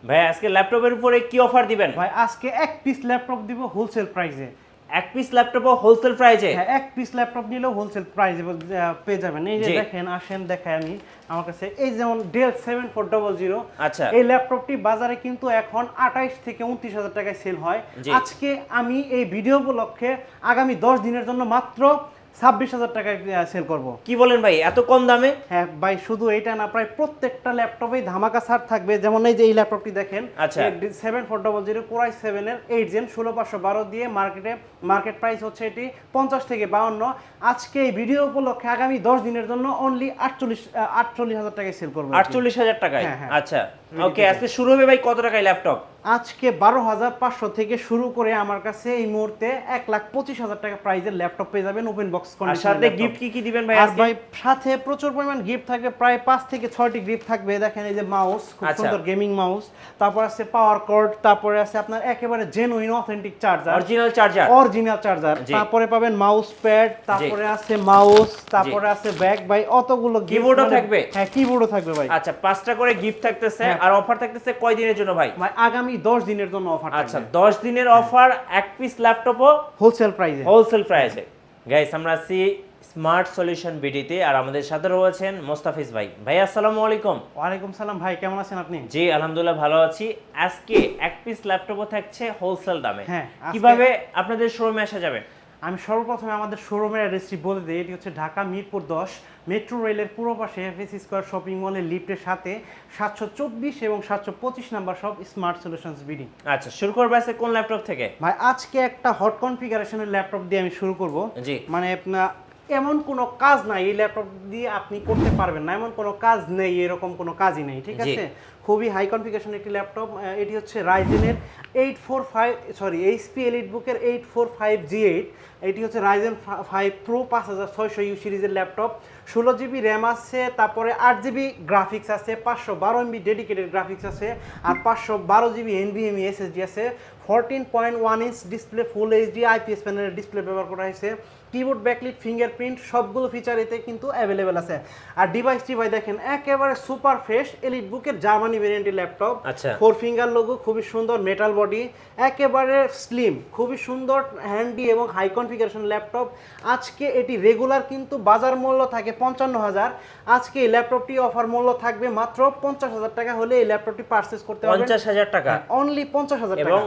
ভাই আজকে ল্যাপটপের উপরে কি অফার দিবেন? ভাই আজকে এক পিস ল্যাপটপ দিব হোলসেল প্রাইসে। এক পিস ল্যাপটপও হোলসেল প্রাইসে? হ্যাঁ, এক পিস ল্যাপটপ নিলেও হোলসেল প্রাইসে পেয়ে যাবেন। এই যে জি। দেখেন, আসেন দেখাই আমি আমার কাছে। এই যেমন ডেল 7400, আচ্ছা। এই ল্যাপটপটি বাজারে কিন্তু এখন 28 থেকে 29,000 টাকায় সেল হয়। জি। আজকে আমি এই ভিডিও উপলক্ষে আগামী 10 দিনের জন্য মাত্র 26,000 টাকায় সেল করব। কি বলেন ভাই, এত কম দামে? হ্যাঁ ভাই, শুধু এইটা না, প্রায় প্রত্যেকটা ল্যাপটপেই ধামাকা ছাড় থাকবে। যেমন এই যে এই ল্যাপটপটি দেখেন, আচ্ছা। 7400 Core i7 এর 8 জেন 16512 দিয়ে মার্কেট প্রাইস হচ্ছে এটি 50 থেকে 52। আজকে এই ভিডিও উপলক্ষে আগামী 10 দিনের জন্য অনলি 48,000 টাকায় সেল করব। 48,000 টাকায়? হ্যাঁ, হ্যাঁ। আচ্ছা ওকে, আজকে শুরু হবে ভাই কত টাকায় ল্যাপটপ? আজকে 12,500 থেকে শুরু করে আমার কাছে এই মুহূর্তে 1,25,000 টাকা প্রাইজের ল্যাপটপ পেয়ে যাবেন ওপেন বক্স আর কন্ডিশনের। সাথে গিফট কি কি দিবেন ভাই আর আজকে? ভাই সাথে প্রচুর পরিমাণ গিফট থাকবে, প্রায় 5 থেকে 6টি গিফট থাকবে। দেখেন এই যে মাউস, খুব আচ্ছা। সুন্দর গেমিং মাউস, তারপর আছে পাওয়ার কর্ড, তারপরে আছে আপনার একেবারে genuine authentic charger, original charger. Original charger, জি। তারপরে পাবেন মাউস প্যাড, তারপরে আছে মাউস, তারপরে আছে ব্যাগ। ভাই অতগুলো gift কিবোর্ডও থাকবে? হ্যাঁ, কিবোর্ডও থাকবে ভাই। আচ্ছা, 5টা করে গিফট থাকতেছে। হ্যাঁ। আর অফার থাকতেছে কয় দিনের জন্য ভাই? ভাই আগামী 10 দিনের জন্য অফার আচ্ছা, থাকবে 10 দিনের অফার, এক পিস ল্যাপটপও হোলসেল প্রাইসে। হোলসেল প্রাইসে। গাইস, আমরা আছি স্মার্ট সলিউশন বিডিতে, আর আমাদের সাথে রয়েছেন মোস্তাফিজ ভাই। ভাই আসসালামু আলাইকুম। ওয়ালাইকুম সালাম ভাই, কেমন আছেন আপনি? জি আলহামদুলিল্লাহ ভালো আছি। আজকে এক পিস ল্যাপটপও থাকছে হোলসেল দামে। হ্যাঁ, আজকে- কিভাবে আপনাদের শোরুমে আসা যাবে? আমি সর্বপ্রথমে আমাদের শোরুমের অ্যাড্রেসটি বলে দিই। এটি হচ্ছে ঢাকা মিরপুর 10 মেট্রো রেলের পূর্ব পাশে এফএস স্কয়ার শপিং মলের লিফটের সাথে 724 এবং 725 নাম্বার সব স্মার্ট সলিউশনস বিডি। আচ্ছা, শুরু করবো আজকে কোন ল্যাপটপ থেকে? ভাই আজকে একটা হট কনফিগারেশনের ল্যাপটপ দিয়ে আমি শুরু করব। জি। মানে এমন কোনো কাজ নাই এই ল্যাপটপ দিয়ে আপনি করতে পারবেন না, এমন কোনো কাজ নেই, এরকম কোনো কাজই নেই, ঠিক জি। আছে। খুবই হাই কনফিগারেশন একটি ল্যাপটপ। এটি হচ্ছে রাইজেনের 845 এলিটবুকের 845G8। এটি হচ্ছে রাইজেন 5 প্রো 5600 ইউ সিরিজের ল্যাপটপ। 16GB র্যাম আছে, তারপরে 8GB গ্রাফিক্স আছে, 512 MB ডেডিকেটেড গ্রাফিক্স আছে, আর 512GB NVMe SSD আছে। 14.1 inch display, full HD IPS প্যানেলের ডিসপ্লে ব্যবহার করা হয়েছে। কিবোর্ড, ব্যাকলিট, ফিঙ্গারপ্রিন্ট সবগুলো ফিচার এতে কিন্তু অ্যাভেলেবেল আছে। আর ডিভাইসটি ভাই দেখেন একেবারে সুপার ফ্রেশ এলিট বুকের জার্মানি ভেরিয়েন্টের ল্যাপটপ। আচ্ছা। 4 ফিঙ্গার লোগো, খুবই সুন্দর মেটাল বডি, একেবারে স্লিম, খুবই সুন্দর হ্যান্ডি এবং হাই কনফিগারেশন ল্যাপটপ। আজকে এটি রেগুলার কিন্তু বাজার মূল্য থাকে 55,000। আজকে এই ল্যাপটপটি অফার মূল্য থাকবে মাত্র 50,000 টাকা হলে এই ল্যাপটপটি পারচেজ করতে পারবেন। 50,000 টাকা? অনলি 50,000 টাকা। এবং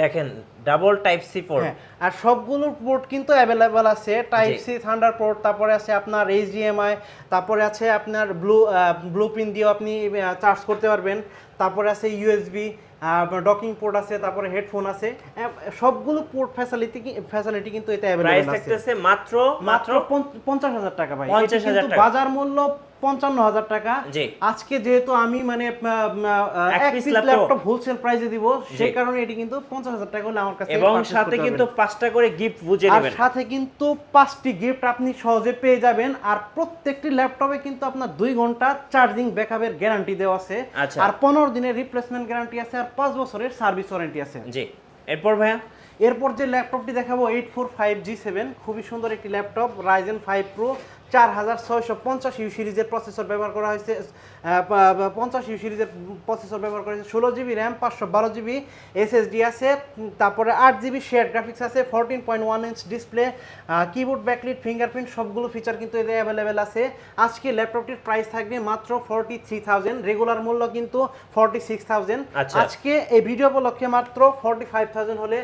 দেখেন ডাবল টাইপ সি পোর্ট। হ্যাঁ, আর সবগুলোর পোর্ট কিন্তু অ্যাভেলেবেল আছে। টাইপ সি, থান্ডার পোর্ট, তারপরে আছে আপনার HDMI, তারপরে আছে আপনার ব্লু পিন দিয়েও আপনি চার্জ করতে পারবেন, তারপরে আছে USB, ডকিং পোর্ট আছে, তারপরে হেডফোন আছে। সবগুলো পোর্ট ফ্যাসিলিটি কিন্তু এটা প্রাইস অ্যাভেলেবেল আছে। থাকতেছে মাত্র 50,000 টাকা ভাই। 50,000 কিন্তু টাকা। বাজার মূল্য 55,000 টাকা। জি। আজকে যেহেতু আমি মানে এক এক piece piece laptop laptop wholesale প্রাইসে দিব, জি। সেই কারণে এটি কিন্তু 50,000 টাকা হলে আমার কাছে এবং purchase সাথে করতে কিন্তু পারবেন। 5টা করে গিফট বুঝে আর নেবেন। সাথে কিন্তু 5টি গিফট আপনি সহজে পেয়ে যাবেন। আর প্রত্যেকটি ল্যাপটপে কিন্তু আপনার 2 ঘন্টা চার্জিং ব্যাকআপের গ্যারান্টি দেওয়া আছে, আচ্ছা। আর 15 দিনের রিপ্লেসমেন্ট গ্যারান্টি আছে, আর 5 বছরের সার্ভিস ওয়ারেন্টি আছে। জি। এরপর ভাইয়া? এরপর যে ল্যাপটপটি দেখাবো 845G7, খুবই সুন্দর একটি ল্যাপটপ। রাইজেন 5 প্রো 4650 ইউ সিরিজের প্রসেসর ব্যবহার করা হয়েছে। 50 ইউ সিরিজের প্রসেসর ব্যবহার করা হয়েছে। 16GB র্যাম, 512GB SSD আছে, তারপরে 8GB শেয়ার গ্রাফিক্স আছে, 14.1 inch display, keyboard, backlit, fingerprint সবগুলো ফিচার কিন্তু এতে অ্যাভেলেবেল আছে। আজকে ল্যাপটপটির প্রাইস থাকবে মাত্র 43,000, রেগুলার মূল্য কিন্তু 46,000। আচ্ছা। আজকে এই ভিডিও উপলক্ষে মাত্র 45,000 হলে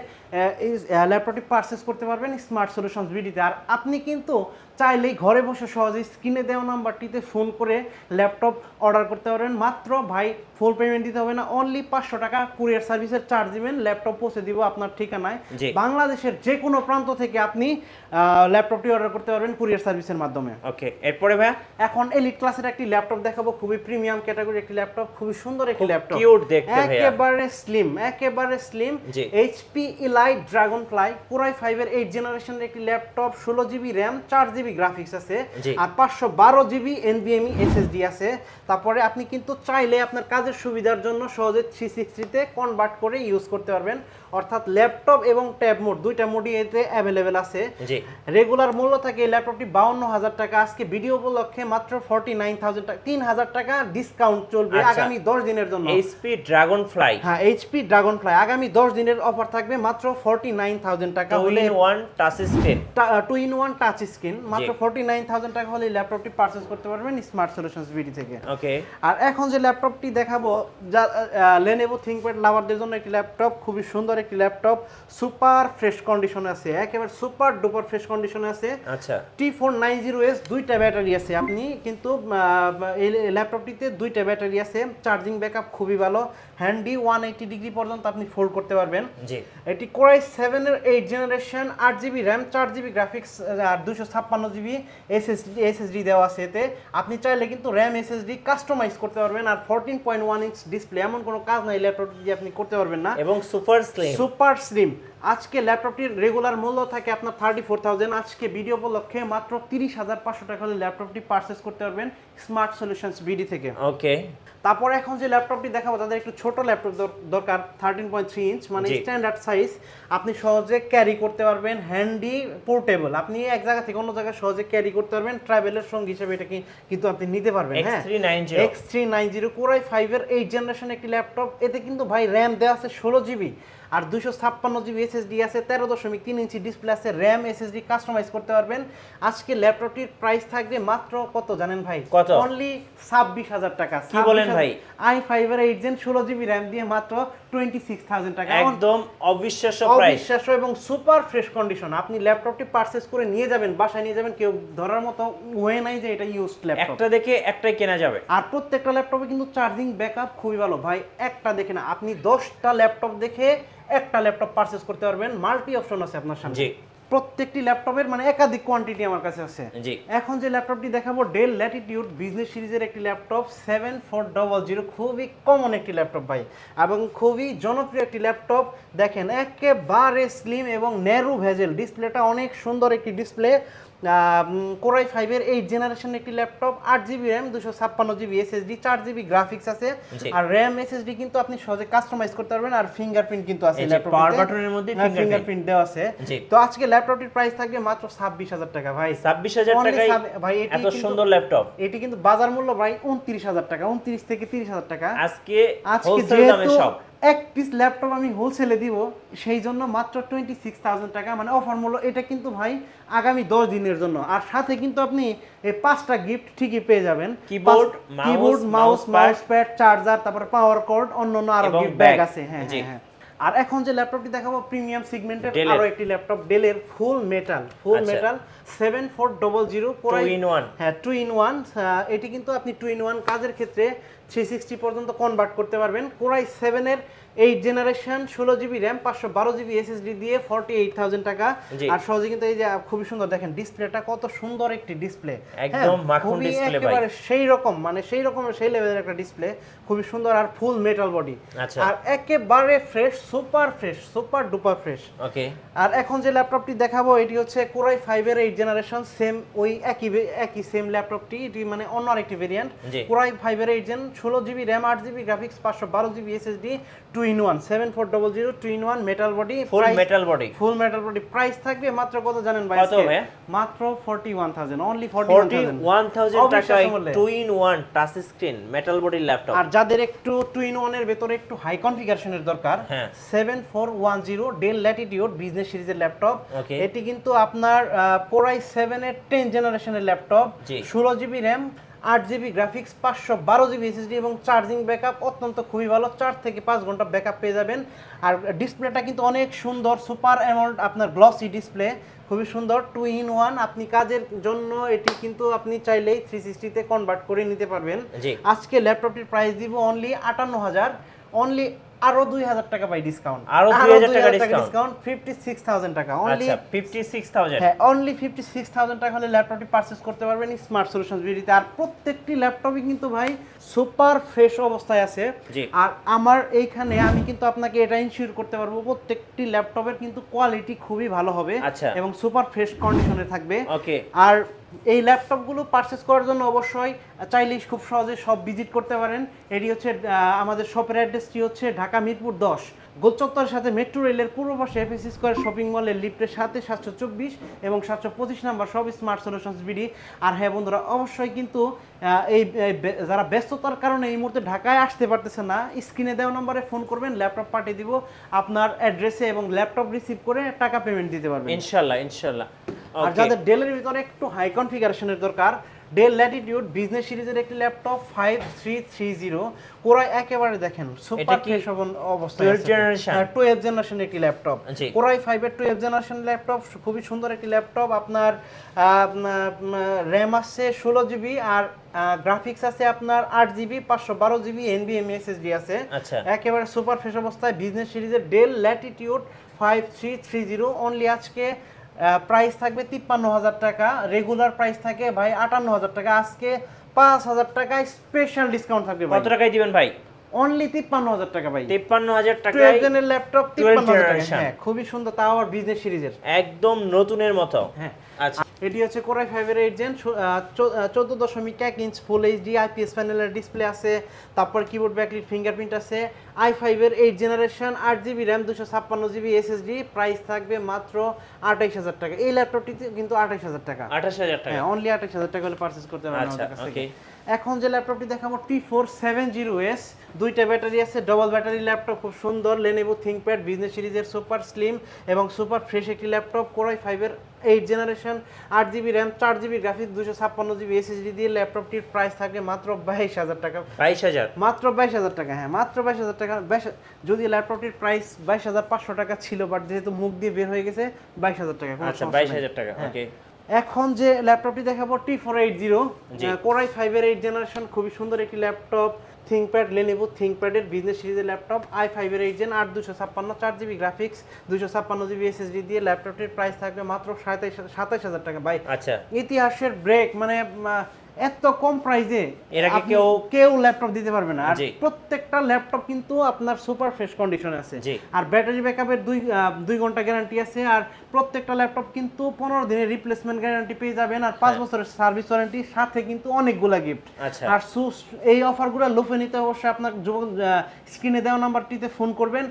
এই ল্যাপটপটি পারচেস করতে পারবেন স্মার্ট সলিউশনস বিডিতে। আর আপনি কিন্তু চাইলেই ঘরে বসে সহজে স্ক্রিনে দেওয়া নাম্বারটিতে ফোন করে ল্যাপটপ অর্ডার করতে পারবেন। মাত্র ভাই ফুল পেমেন্ট দিতে হবে না, অনলি 500 টাকা কুরিয়ার সার্ভিসের চার্জ দিবেন, ল্যাপটপ পৌঁছে দিব আপনার ঠিকানায়। জি। বাংলাদেশের যে কোনো প্রান্ত থেকে আপনি ল্যাপটপটি অর্ডার করতে পারবেন কুরিয়ার সার্ভিসের মাধ্যমে। ওকে, এরপরে ভাইয়া? এখন এলিট ক্লাসের একটি ল্যাপটপ দেখাবো, খুবই প্রিমিয়াম ক্যাটাগরি একটি ল্যাপটপ, খুবই সুন্দর একটি খুব ল্যাপটপ, cute দেখতে ভাইয়া। একেবারে স্লিম। জি। HP Elite Dragonfly Core i5 এর 8 জেনারেশনের একটি laptop, 16GB RAM, 4GB GB graphics আছে জি। আর 512 জিবি এনভিএমই এসএসডি আছে। তারপরে আপনি কিন্তু চাইলে আপনার কাজের সুবিধার জন্য সহজে 360 তে কনভার্ট করে ইউজ করতে পারবেন, অর্থাৎ ল্যাপটপ এবং ট্যাব মোড দুইটা মোডই এতে অ্যাভেলেবেল আছে। জি। রেগুলার মূল্য থাকে এই ল্যাপটপটি 52,000 টাকা, আজকে ভিডিও উপলক্ষে মাত্র 49,000 টাকা, 3,000 টাকা ডিসকাউন্ট চলবে আচ্ছা। আগামী 10 দিনের জন্য। এইচপি ড্রাগন ফ্লাই হ্যাঁ, এইচপি ড্রাগন ফ্লাই আগামী 10 দিনের অফার থাকবে মাত্র 49,000 টাকা হলে 2-in-1 touch screen. 2-in-1 touch screen মাত্র 49,000 টাকা হলে এই ল্যাপটপটি পারচেজ করতে পারবেন স্মার্ট সলিউশনস বিডি থেকে। ওকে। আর এখন যে ল্যাপটপটি দেখাবো যা Lenovo ThinkPad লাভারদের জন্য একটি ল্যাপটপ, খুবই সুন্দর একটি ল্যাপটপ, সুপার ফ্রেশ কন্ডিশনে আছে, একেবারে সুপার ডুপার ফ্রেশ কন্ডিশনে আছে। আচ্ছা। T490S দুইটা ব্যাটারি আছে, আপনি কিন্তু এই ল্যাপটপটিতে দুইটা ব্যাটারি আছে, চার্জিং ব্যাকআপ খুবই ভালো, হ্যান্ডি 180 ডিগ্রি পর্যন্ত আপনি ফোল্ড করতে পারবেন। জি। এটি Core i7 এর 8 generation, 8 GB RAM, 4 GB graphics আর 256 জিবি এসএসডি দেওয়া আছে এতে। আপনি চাইলে কিন্তু র্যাম এসএসডি কাস্টমাইজ করতে পারবেন। আর 14.1 ইঞ্চ ডিসপ্লে, এমন কোনো কাজ নাই ল্যাপটপটি দিয়ে আপনি করতে পারবেন না। এবং সুপার স্লিম। Super slim. আজকে ল্যাপটপটির রেগুলার মূল্য থাকে আপনার 34,000, আজকে ভিডিও উপলক্ষে মাত্র 30,500 টাকা হলে ল্যাপটপটি পারচেজ করতে পারবেন স্মার্ট সলিউশনস বিডি থেকে। ওকে। তারপর এখন যে ল্যাপটপটি দেখাবো তাদের একটু ছোট ল্যাপটপ দরকার, 13.3 ইঞ্চ মানে জি। স্ট্যান্ডার্ড সাইজ, আপনি সহজে ক্যারি করতে পারবেন, হ্যান্ডি পোর্টেবল, আপনি এক জায়গা থেকে অন্য জায়গায় সহজে ক্যারি করতে পারবেন, ট্রাভেলের সঙ্গী হিসেবে এটা কিন্তু আপনি নিতে পারবেন। হ্যাঁ, X390 Core i5 এর 8 জেনারেশন একটি ল্যাপটপ, এতে কিন্তু ভাই র্যাম দেওয়া আছে 16 জিবি আর 256 জিবি এসএসডি আছে, 13.3 ইঞ্চি ডিসপ্লে আছে, র্যাম এসএসডি কাস্টমাইজ করতে পারবেন। আজকে ল্যাপটপটির প্রাইস থাকবে মাত্র কত জানেন ভাই? কত? অনলি 26,000 টাকা। কি বলেন ভাই? i5 এর 8 জেন 16 জিবি র্যাম দিয়ে মাত্র 26,000 টাকা। একদম অবিশ্বাস্য প্রাইস। অবিশ্বাস্য এবং সুপার ফ্রেশ কন্ডিশন। আপনি ল্যাপটপটি পারচেজ করে নিয়ে যাবেন, বাসায় নিয়ে যাবেন, কেউ ধরার মতো ওয়ে নাই যে এটা ইউজড ল্যাপটপ। একটা দেখে একটাই কেনা যাবে। আর প্রত্যেকটা ল্যাপটপে কিন্তু চার্জিং ব্যাকআপ খুবই ভালো ভাই, একটা দেখে না, আপনি 10টা ল্যাপটপ দেখে একটা ল্যাপটপ পারচেজ করতে পারবেন, মাল্টি অপশন আছে আপনার সামনে। জি। প্রত্যেকটি ল্যাপটপের মানে একাধিক কোয়ান্টিটি আমার কাছে আছে। জি। এখন যে ল্যাপটপটি দেখাবো ডেল ল্যাটিটিউড বিজনেস সিরিজের একটি ল্যাপটপ 7400, খুবই কমন একটি ল্যাপটপ ভাই এবং খুবই জনপ্রিয় একটি ল্যাপটপ। দেখেন একেবারে স্লিম এবং ন্যারো ভেজেল, ডিসপ্লেটা অনেক সুন্দর একটি ডিসপ্লে। Core i5 এর 8 জেনারেশন একটি laptop, 8 GB RAM, 256 GB SSD, 4 GB graphics আছে আর র্যাম এসএসডি কিন্তু আপনি সহজে কাস্টমাইজ করতে পারবেন আর ফিঙ্গারপ্রিন্ট কিন্তু আছে ল্যাপটপে, পাওয়ার বাটনের মধ্যে ফিঙ্গারপ্রিন্ট দেওয়া আছে। জি। তো আজকে ল্যাপটপটির প্রাইস থাকবে মাত্র 26,000 টাকা ভাই। 26,000 টাকায় ভাই এত সুন্দর ল্যাপটপ। এটি কিন্তু বাজার মূল্য ভাই 29,000 টাকা, 29 থেকে 30,000 টাকা। আজকে যেহেতু দামে সব এক পিস ল্যাপটপ আমি হোলসেলে দিব, সেই জন্য মাত্র 26,000 টাকা মানে অফার মূল্য। এটা কিন্তু ভাই আগামী 10 দিনের জন্য, আর সাথে কিন্তু আপনি এই 5টা গিফট ঠিকই পেয়ে যাবেন, কিবোর্ড, মাউস প্যাড, চার্জার, তারপর পাওয়ার কর্ড, অন্যান্য আরো গিফট ব্যাগ আছে। হ্যাঁ হ্যাঁ। আর এখন যে ল্যাপটপটি দেখাবো প্রিমিয়াম সেগমেন্টের আরো একটি ল্যাপটপ, ডেলের ফুল মেটাল 7400 2-in-1। হ্যাঁ 2-in-1। এটি কিন্তু আপনি 2-in-1 কাজের ক্ষেত্রে 360 পর্যন্ত কনভার্ট করতে পারবেন। Core i7 এর 8 generation, 16 GB RAM, 512 GB SSD দিয়ে 48,000 টাকা। আর সহজে কিন্তু এই যে খুবই সুন্দর, দেখেন ডিসপ্লেটা কত সুন্দর একটি ডিসপ্লে, একদম মাখন ডিসপ্লে ভাই, একেবারে সেই রকম মানে সেই রকমের সেই লেভেলের একটা ডিসপ্লে, খুবই সুন্দর আর ফুল মেটাল বডি। আচ্ছা। আর একেবারে ফ্রেশ, সুপার ডুপার ফ্রেশ। ওকে। আর এখন যে ল্যাপটপটি দেখাবো এটি হচ্ছে Core i5 এর 8 জেনারেশন, সেম ওই একই সেম ল্যাপটপটি, এটি মানে অন্য আরেকটি ভেরিয়েন্ট। Core i5 এর 8 gen, 16 GB RAM, 8 GB graphics, 512 GB SSD, 2-in-1 7400 2-in-1 metal body, full metal body. Price থাকবে মাত্র কত জানেন ভাই? কত ভাই? মাত্র 41,000, অনলি 41,000 টাকায় 2-in-1 touch screen metal body laptop. আর যাদের একটু 2-in-1 এর ভেতরে একটু হাই কনফিগারেশনের দরকার, 7410 ডেল ল্যাটিটিউড বিজনেস সিরিজের ল্যাপটপ। এটি কিন্তু আপনার Core i7 এর 10 জেনারেশনের laptop, 16 GB RAM, 8 GB graphics, 512 GB SSD এবং চার্জিং ব্যাকআপ অত্যন্ত খুবই ভালো, 4 থেকে 5 ঘন্টা ব্যাকআপ পেয়ে যাবেন। আর ডিসপ্লেটা কিন্তু অনেক সুন্দর, সুপার অ্যামোলেড আপনার গ্লসি ডিসপ্লে, খুবই সুন্দর। 2-in-1 আপনি কাজের জন্য এটি কিন্তু আপনি চাইলেই 360 তে কনভার্ট করে নিতে পারবেন। আজকে ল্যাপটপটির প্রাইস দিব অনলি 58,000, অনলি আরো 2000 টাকা ভাই ডিসকাউন্ট, আরো 2000 টাকা ডিসকাউন্ট 56000 টাকা অনলি। আচ্ছা 56000, হ্যাঁ অনলি 56000 টাকা হলে ল্যাপটপটি পারচেজ করতে পারবেন স্মার্ট সলিউশনস বিডিতে। আর প্রত্যেকটি ল্যাপটপই কিন্তু ভাই সুপার ফ্রেশ অবস্থায় আছে। জি। আর আমার এইখানে আমি কিন্তু আপনাকে এটা ইনশিওর করতে পারবো প্রত্যেকটি ল্যাপটপের কিন্তু কোয়ালিটি খুবই ভালো হবে আচ্ছা। এবং সুপার ফ্রেশ কন্ডিশনে থাকবে। ওকে। আর এই ল্যাপটপগুলো পারচেস করার জন্য অবশ্যই চাইলেই খুব সহজে সব ভিজিট করতে পারেন। এটি হচ্ছে আমাদের শপের অ্যাড্রেসটি হচ্ছে ঢাকা মিরপুর 10 গোলচত্বরের সাথে মেট্রো রেলের পূর্ব পাশে এফএসসি স্কয়ার শপিং মলের লিফটের সাথে 724 এবং 725 নাম্বার সব স্মার্ট সলিউশনস বিডি। আর হ্যাঁ বন্ধুরা, অবশ্যই কিন্তু যারা ব্যস্ততার কারণে এই মুহূর্তে ঢাকায় আসতে পারতেছে না, স্ক্রিনে দেওয়া নম্বরে ফোন করবেন, ল্যাপটপ পাঠিয়ে দিব আপনার অ্যাড্রেসে এবং ল্যাপটপ রিসিভ করে টাকা পেমেন্ট দিতে পারবেন ইনশাআল্লাহ ইনশাআল্লাহ। আর যাদের ডেলের ভিতরে একটু হাই কনফিগারেশনের দরকার, ডেল ল্যাটিটিউড বিজনেস সিরিজের একটি ল্যাপটপ 5330 কোরাই একেবারে দেখেন সুপার ফ্রেশ অবস্থায় 12th generation 12th জেনারেশন একটি ল্যাপটপ, জি। কোরাই 5 এর 12th জেনারেশন ল্যাপটপ, খুবই সুন্দর একটি ল্যাপটপ। আপনার র্যাম আছে 16 জিবি আর গ্রাফিক্স আছে আপনার 8 জিবি 512 জিবি এনভিএমই এসএসডি আছে। আচ্ছা। একেবারে সুপার ফ্রেশ অবস্থায় বিজনেস সিরিজের ডেল ল্যাটিটিউড 5330 অনলি আজকে প্রাইস থাকবে 53000 টাকা, রেগুলার প্রাইস থাকে ভাই 58000 টাকা, আজকে 5000 টাকায় স্পেশাল ডিসকাউন্ট থাকবে ভাই। কত টাকায় দিবেন ভাই? অনলি 53000 টাকা ভাই, 53000 টাকায় 12 জনের ল্যাপটপ 53000 টাকা। generation। হ্যাঁ খুবই সুন্দর, তাও আবার বিজনেস সিরিজের। একদম নতুনের মতো। হ্যাঁ আচ্ছা এটি হচ্ছে কোরাই 5 এর 8 gen 14.1 inch full HD IPS প্যানেলের ডিসপ্লে আছে, তারপর কিবোর্ড ব্যাকলিট ফিঙ্গারপ্রিন্ট আছে। i5 এর 8 generation 8 GB RAM 256 GB SSD, price থাকবে মাত্র 28000 টাকা। এই ল্যাপটপটিতে কিন্তু 28000 টাকা, 28000 টাকা। হ্যাঁ অনলি 28000 টাকা হলে পারচেজ করতে পারবেন আচ্ছা, আমাদের কাছ থেকে। okay। এখন যে ল্যাপটপটি দেখাবো T470S, দুইটা ব্যাটারি আছে, ডাবল ব্যাটারি ল্যাপটপ, খুব সুন্দর Lenovo ThinkPad বিজনেস সিরিজের সুপার স্লিম এবং সুপার ফ্রেশ একটি ল্যাপটপ, কোরাই 5 এর 8 generation 8 GB RAM 4 GB graphics 256 GB SSD দিয়ে ল্যাপটপটির প্রাইস থাকবে মাত্র 22000 টাকা। 22000 মাত্র 22000 টাকা, হ্যাঁ মাত্র 22000 টাকা। যদি ল্যাপটপটির প্রাইস 22500 টাকা ছিল, বাট যেহেতু মুখ দিয়ে বের হয়ে গেছে 22000 টাকা। আচ্ছা 22000 টাকা, হ্যাঁ। ওকে। এখন যে ল্যাপটপটি দেখাবো T480 জি। কোরাই 5 এর 8 জেনারেশন, খুবই সুন্দর একটি ল্যাপটপ, ThinkPad Lenovo ThinkPad এর বিজনেস সিরিজের ল্যাপটপ, i5 এর 8 gen 8256 4 GB graphics 256 GB SSD দিয়ে ল্যাপটপটির প্রাইস থাকবে মাত্র 27000 টাকা ভাই। আচ্ছা ইতিহাসের ব্রেক, মানে এত কম প্রাইসে এর আগে কেউ ল্যাপটপ দিতে পারবে না। আর জি। প্রত্যেকটা ল্যাপটপ কিন্তু আপনার সুপার ফ্রেশ কন্ডিশনে আছে। জি। আর ব্যাটারি ব্যাকআপের 2 ঘন্টা গ্যারান্টি আছে। আর প্রত্যেকটা ল্যাপটপ কিন্তু 15 দিনের রিপ্লেসমেন্ট গ্যারান্টি পেয়ে যাবেন, আর 5 বছরের সার্ভিস ওয়ারেন্টি, সাথে কিন্তু অনেকগুলা গিফট। আচ্ছা। আর এই অফারগুলো লুফে নিতে অবশ্যই আপনার স্ক্রিনে দেওয়া নাম্বারটিতে ফোন করবেন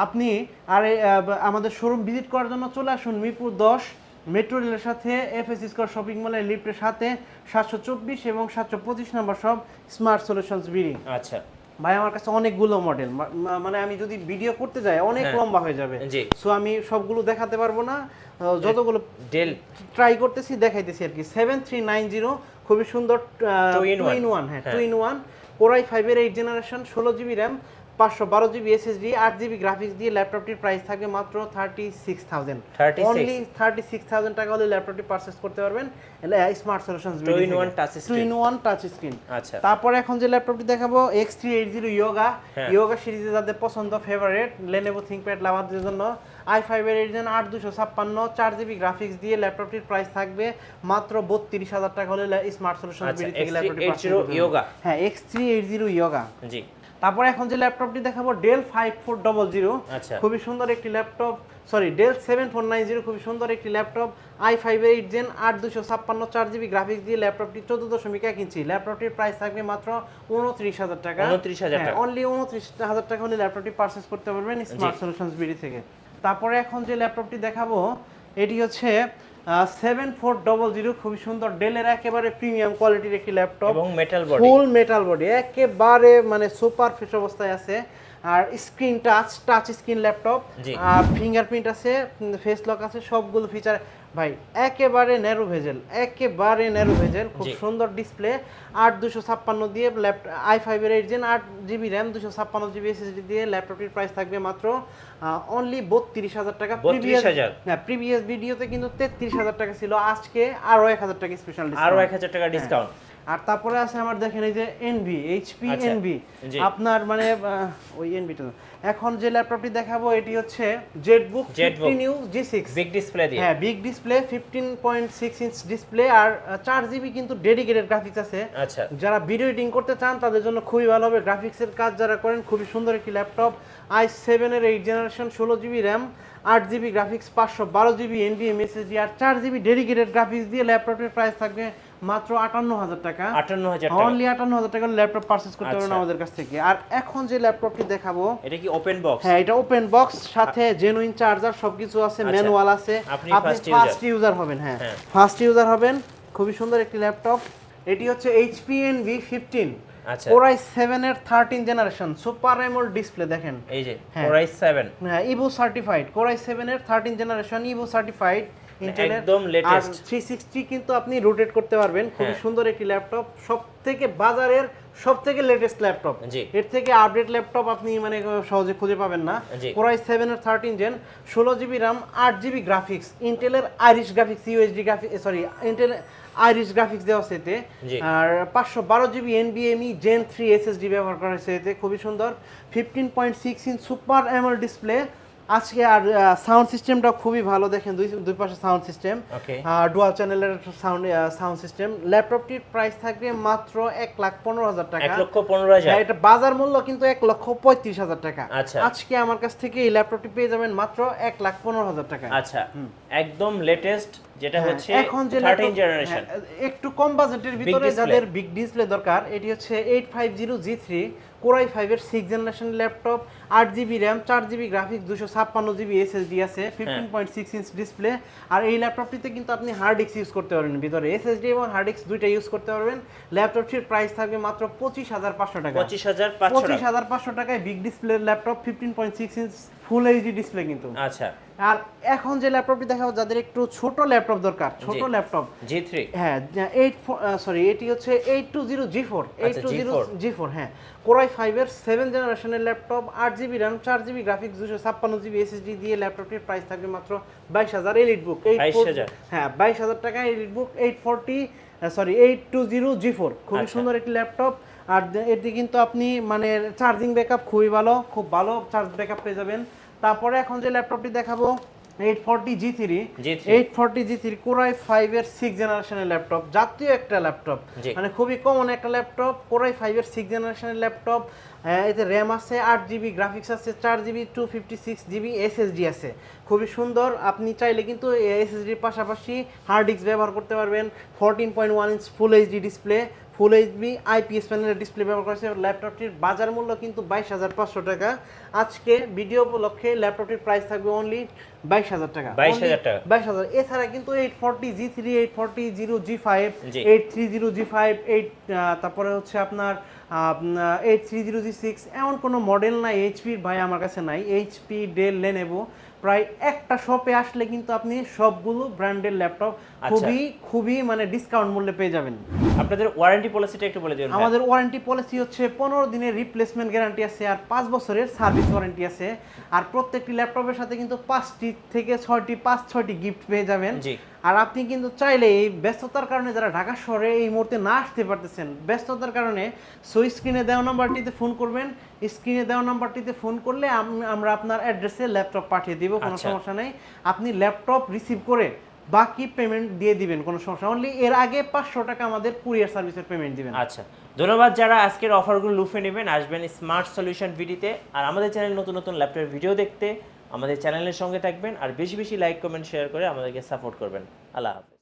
আপনি। আর আমাদের শোরুম ভিজিট করার জন্য চলে আসুন মিরপুর 10 মেট্রো রেলের সাথে এফএসসি স্কয়ার শপিং মলের লিফটের সাথে 724 এবং 725 নাম্বার সব স্মার্ট সলিউশনস বিডি। আচ্ছা ভাই আমার কাছে অনেকগুলো মডেল, মানে আমি যদি ভিডিও করতে যাই অনেক হ্যাঁ। লম্বা হয়ে যাবে, জি। সো আমি সবগুলো দেখাতে পারবো না, যতগুলো ডেল ট্রাই করতেছি দেখাইতেছি আর কি। 7390 খুবই সুন্দর 2-in-1 হ্যাঁ হ্যাঁ। 2-in-1 কোরাই 5 এর 8 generation 16 GB RAM 512 GB SSD 8 GB graphics দিয়ে ল্যাপটপটির প্রাইস থাকবে মাত্র 36000। 36 অনলি 36000 টাকা হলে ল্যাপটপটি পারচেজ করতে পারবেন smart solutions 2-in-1 touch screen। 2-in-1 touch screen. আচ্ছা তারপরে এখন যে ল্যাপটপটি দেখাবো X380 ইয়োগা, হ্যাঁ। ইয়োগা সিরিজে যাদের পছন্দ ফেভারিট Lenovo ThinkPad লাভারদের জন্য i5 এর 8 জেন 8256 4 জিবি গ্রাফিক্স দিয়ে ল্যাপটপটির প্রাইস থাকবে মাত্র 32000 টাকা হলে স্মার্ট সলিউশনস আচ্ছা, বিডি থেকে ল্যাপটপটি পারচেজ X380 করতে ইয়োগা। হ্যাঁ X380 ইয়োগা। জি। তারপরে এখন যে ল্যাপটপটি দেখাবো ডেল 5400, আচ্ছা। খুবই সুন্দর একটি ল্যাপটপ, সরি ডেল 7490, খুবই সুন্দর একটি ল্যাপটপ, i5 এর 8 জেন 8256 4 জিবি গ্রাফিক্স দিয়ে ল্যাপটপটি 14.1 ইঞ্চি, ল্যাপটপটির প্রাইস থাকবে মাত্র 29000 টাকা। 29000 টাকা। অনলি 29000 টাকা হলে ল্যাপটপটি পারচেজ করতে পারবেন স্মার্ট সলিউশনস বিডি থেকে। তারপরে এখন যে ল্যাপটপটি দেখাবো এটি হচ্ছে 7400, খুবই সুন্দর ডেলের একেবারে প্রিমিয়াম কোয়ালিটির একটি ল্যাপটপ এবং metal body, full metal body, একেবারে মানে সুপার ফ্রেশ অবস্থায় আছে। আর স্ক্রিন টাচ স্ক্রিন ল্যাপটপ, আর ফিঙ্গারপ্রিন্ট আছে, ফেস লক আছে, সবগুলো ফিচার ভাই একেবারে ন্যারো ভেজেল, একেবারে ন্যারো ভেজেল, খুব সুন্দর ডিসপ্লে, 8256 দিয়ে i5 এর 8 gen 8 GB RAM 256 GB SSD দিয়ে ল্যাপটপটির প্রাইস থাকবে মাত্র অনলি 32000 টাকা। 32000 হ্যাঁ প্রিভিয়াস ভিডিওতে কিন্তু 33000 টাকা ছিল, আজকে আরো 1000 টাকা স্পেশাল ডিসকাউন্ট, আরো 1000 টাকা ডিসকাউন্ট। আর তারপরে আছে আমার দেখেন এই যে এনভি এইচপি আচ্ছা, এনভি জি। আপনার মানে ওই এনভিটা এখন যে ল্যাপটপটি দেখাবো এটি হচ্ছে Jetbook 15U G6 big display দিয়ে। হ্যাঁ বিগ ডিসপ্লে 15.6 ইঞ্চ ডিসপ্লে আর 4GB কিন্তু ডেডিকেটেড গ্রাফিক্স আছে। আচ্ছা, যারা ভিডিও এডিটিং করতে চান তাদের জন্য খুবই ভালো হবে, গ্রাফিক্সের কাজ যারা করেন খুবই সুন্দর একটি ল্যাপটপ। i7 এর 8 generation 16GB RAM 8GB graphics 512GB NVMe SSD আর 4GB ডেডিকেটেড গ্রাফিক্স দিয়ে ল্যাপটপের প্রাইস থাকবে মাত্র 58,000 টাকা। 58,000 টাকা। অনলি 58,000 টাকার ল্যাপটপ পারচেজ করতে পারবেন আচ্ছা। আমাদের কাছ থেকে। আর এখন যে ল্যাপটপটি দেখাবো এটা কি ওপেন বক্স? হ্যাঁ এটা ওপেন বক্স, সাথে জেনুইন চার্জার সবকিছু আছে, আচ্ছা। ম্যানুয়াল আছে। আপনি আপনি first ফার্স্ট ইউজার হবেন। হ্যাঁ হ্যাঁ। ফার্স্ট ইউজার হবেন। খুবই সুন্দর একটি ল্যাপটপ। এটি হচ্ছে HP Envy 15 আচ্ছা, Core i7 এর 13 জেনারেশন সুপার অ্যামোলেড ডিসপ্লে দেখেন। এই যে হ্যাঁ। Core i7 হ্যাঁ ইভো সার্টিফাইড Core i7 এর 13 জেনারেশন ইভো সার্টিফাইড ইন্টেলের একদম latest। 360 কিন্তু আপনি রোটেট করতে পারবেন। খুবই হ্যাঁ। সুন্দর একটি ল্যাপটপ, সবথেকে বাজারের সবথেকে লেটেস্ট ল্যাপটপ। জি। এর থেকে আপডেট ল্যাপটপ আপনি মানে সহজে খুঁজে পাবেন না। জি। Core i7 এর 13 gen 16GB RAM 8GB graphics, ইন্টেলের Iris graphics USD graphics Intel Iris graphics দেওয়া আছে এতে। জি। আর 512GB NVMe Gen 3 SSD ব্যবহার করা হয়েছে এতে। খুবই সুন্দর 15.6 ইঞ্চ সুপার অ্যামোলেড ডিসপ্লে আজকে। আর সাউন্ড সিস্টেমটা খুবই ভালো দেখেন, দুই পাশে সাউন্ড সিস্টেম, ওকে। ডুয়াল চ্যানেলের সাউন্ড সিস্টেম। ল্যাপটপটির প্রাইস থাকবে মাত্র 1,15,000 টাকা। 1,15,000। হ্যাঁ, এটা বাজার মূল্য কিন্তু 1,35,000 টাকা। আচ্ছা। আজকে আমার কাছ থেকে এই ল্যাপটপটি পেয়ে যাবেন মাত্র 1,15,000 টাকা। আচ্ছা, একদম লেটেস্ট যেটা হ্যাঁ, হচ্ছে এখন যে 13 ল্যাপটপ জেনারেশন। একটু কম বাজেটের ভিতরে display। যাদের বিগ ডিসপ্লে দরকার, এটি হচ্ছে 850G3 Core i5 এর 6 generation laptop, 8GB RAM 4GB graphics 256GB SSD আছে, 15.6 ইঞ্চ ডিসপ্লে। আর এই ল্যাপটপটিতে কিন্তু আপনি হার্ড ডিস্ক ইউজ করতে পারবেন, ভিতরে SSD এবং হার্ড ডিস্ক দুইটা ইউজ করতে পারবেন। ল্যাপটপটির প্রাইস থাকবে মাত্র 25,500 টাকা। 25,500 টাকা। 25,500 টাকায় বিগ ডিসপ্লের laptop 15.6 inch full HD display কিন্তু। আচ্ছা, আর এখন যে ল্যাপটপটি দেখাবো যাদের একটু ছোট ল্যাপটপ দরকার, ছোট জি। Laptop G3। হ্যাঁ এটি হচ্ছে 820G4 আচ্ছা, G4 820G4 হ্যাঁ Core i5 এর 7 জেনারেশনের laptop, 8GB RAM 4GB graphics 256GB SSD দিয়ে ল্যাপটপটির প্রাইস থাকবে মাত্র 22,000। এলিট বুক 22,000 হ্যাঁ 22,000 টাকা এলিট বুক 820G4 খুবই আচ্ছা। সুন্দর একটি ল্যাপটপ। আর এটি কিন্তু আপনি মানে চার্জিং ব্যাকআপ খুবই ভালো, খুব ভালো চার্জ ব্যাকআপ পেয়ে যাবেন। তারপরে এখন যে ল্যাপটপটি দেখাবো 840G3 840G3 Core i5 এর 6 জেনারেশনের ল্যাপটপ, জাতীয় একটা ল্যাপটপ, জি। মানে খুবই কমন একটা ল্যাপটপ। Core i5 এর 6 জেনারেশনের ল্যাপটপ, এতে র্যাম আছে 8GB গ্রাফিক্স আছে 4GB 256GB SSD আছে। খুবই সুন্দর। আপনি চাইলে কিন্তু SSDর পাশাপাশি হার্ড ডিস্ক ব্যবহার করতে পারবেন। 14.1 inch full HD display, full HD IPS প্যানেলের ডিসপ্লে ব্যবহার করেছে। ল্যাপটপটির বাজার মূল্য কিন্তু 22,500 টাকা। আজকে ভিডিও উপলক্ষে ল্যাপটপটির প্রাইস থাকবে অনলি 22,000 টাকা। 22,000 টাকা। 22,000। এছাড়া কিন্তু 840G3 840G5 জি। 830G5 তারপরে হচ্ছে আপনার 830G6 এমন কোনো মডেল নাই এইচপির ভাই আমার কাছে নাই। এইচপি, ডেল, লেনোভো প্রায় একটা শপে আসলে কিন্তু আপনি সবগুলো ব্র্যান্ডের ল্যাপটপ খুবই খুবই মানে ডিসকাউন্ট মূল্যে পেয়ে যাবেন। আপনাদের ওয়ারেন্টি পলিসিটা একটু বলে দিন। আমাদের ওয়ারেন্টি পলিসি হচ্ছে 15 দিনের রিপ্লেসমেন্ট গ্যারান্টি আছে আর 5 বছরের সার্ভিস ওয়ারেন্টি আছে। আর প্রত্যেকটি ল্যাপটপের সাথে কিন্তু 5টি থেকে 6টি গিফট পেয়ে যাবেন। জি। আর আপনি কিন্তু চাইলে এই ব্যস্ততার কারণে যারা ঢাকা শহরে এই মুহূর্তে না আসতে পারতেছেন, ব্যস্ততার কারণে স্ক্রিনে দেওয়া নাম্বারটিতে ফোন করবেন। স্ক্রিনে দেওয়া নাম্বারটিতে ফোন করলে আমরা আপনার অ্যাড্রেসে ল্যাপটপ পাঠিয়ে দিব, কোনো আচ্ছা। সমস্যা নেই। আপনি ল্যাপটপ রিসিভ করে বাকি পেমেন্ট দিয়ে দিবেন, কোনো সমস্যা অনলি এর আগে 500 টাকা আমাদের কুরিয়ার সার্ভিসের পেমেন্ট দিবেন। আচ্ছা, ধন্যবাদ। যারা আজকের অফারগুলো লুফে নেবেন আসবেন স্মার্ট সলিউশন ভিডিওতে। আর আমাদের চ্যানেলে নতুন নতুন ল্যাপটপের ভিডিও দেখতে আমাদের চ্যানেলের সঙ্গে থাকবেন। আর বেশি বেশি লাইক, কমেন্ট, শেয়ার করে আমাদেরকে সাপোর্ট করবেন। আল্লাহ হাফেজ।